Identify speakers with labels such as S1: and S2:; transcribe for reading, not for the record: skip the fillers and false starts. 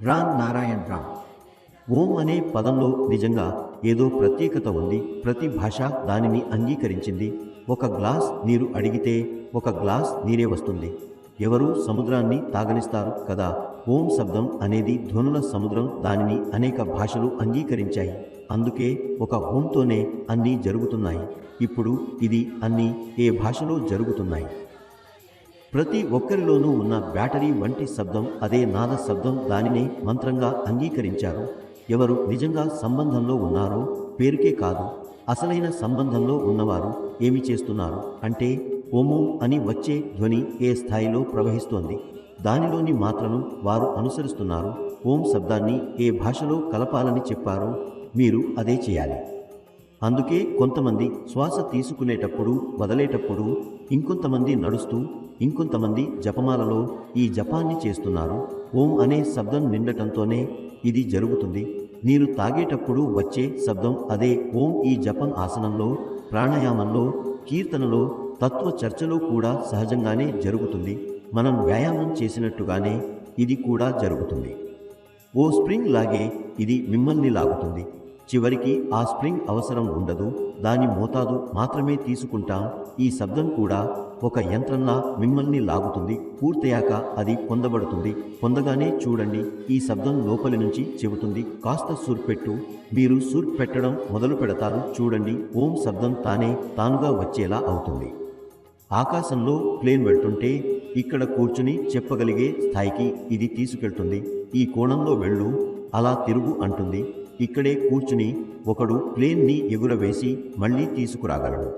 S1: రామ్ నారాయణ్ రామ్. ఓం అనే పదంలో నిజంగా ఏదో ప్రత్యేకత ఉంది. ప్రతి భాష దానిని అంగీకరించింది. ఒక గ్లాస్ నీరు అడిగితే ఒక గ్లాస్ నీరే వస్తుంది. ఎవరు సముద్రాన్ని తాగనిస్తారు కదా. ఓం శబ్దం అనేది ధ్వనుల సముద్రం. దానిని అనేక భాషలు అంగీకరించాయి. అందుకే ఒక ఓంతోనే అన్నీ జరుగుతున్నాయి. ఇప్పుడు ఇది అన్నీ ఏ భాషలో జరుగుతున్నాయి. ప్రతి ఒక్కరిలోనూ ఉన్న బ్యాటరీ వంటి శబ్దం అదే నాద శబ్దం. దానినే మంత్రంగా అంగీకరించారు. ఎవరు నిజంగా సంబంధంలో ఉన్నారో పేరుకే కాదు, అసలైన సంబంధంలో ఉన్నవారు ఏమి చేస్తున్నారు అంటే ఓము అని వచ్చే ధ్వని ఏ స్థాయిలో ప్రవహిస్తోంది, దానిలోని మాత్రను వారు అనుసరిస్తున్నారు. ఓం శబ్దాన్ని ఏ భాషలో కలపాలని చెప్పారో మీరు అదే చేయాలి. అందుకే కొంతమంది శ్వాస తీసుకునేటప్పుడు వదిలేటప్పుడు, ఇంకొంతమంది నడుస్తూ, ఇంకొంతమంది జపమాలలో ఈ జపాన్ని చేస్తున్నారు. ఓం అనే శబ్దం నిండటంతోనే ఇది జరుగుతుంది. నీరు తాగేటప్పుడు వచ్చే శబ్దం అదే ఓం. ఈ జపం ఆసనంలో, ప్రాణాయామంలో, కీర్తనలో, తత్వ చర్చలో కూడా సహజంగానే జరుగుతుంది. మనం వ్యాయామం చేసినట్టుగానే ఇది కూడా జరుగుతుంది. ఓ స్ప్రింగ్ లాగే ఇది మిమ్మల్ని లాగుతుంది. చివరికి ఆ స్ప్రింగ్ అవసరం ఉండదు, దాని మోతాదు మాత్రమే తీసుకుంటాం. ఈ శబ్దం కూడా ఒక యంత్రంలా మిమ్మల్ని లాగుతుంది. పూర్తయ్యాక అది పొందబడుతుంది. పొందగానే చూడండి, ఈ శబ్దం లోపలి నుంచి చెబుతుంది, కాస్త సూర్ పెట్టు. మీరు సూర్ పెట్టడం మొదలు పెడతారు. చూడండి, ఓం శబ్దం తానుగా వచ్చేలా అవుతుంది. ఆకాశంలో ప్లేన్ వెళ్తుంటే ఇక్కడ కూర్చుని చెప్పగలిగే స్థాయికి ఇది తీసుకెళ్తుంది. ఈ కోణంలో వెళ్ళు, అలా తిరుగు అంటుంది. ఇక్కడే కూర్చుని ఒకడు ప్లేన్ని ఎగురవేసి మళ్ళీ తీసుకురాగలడు.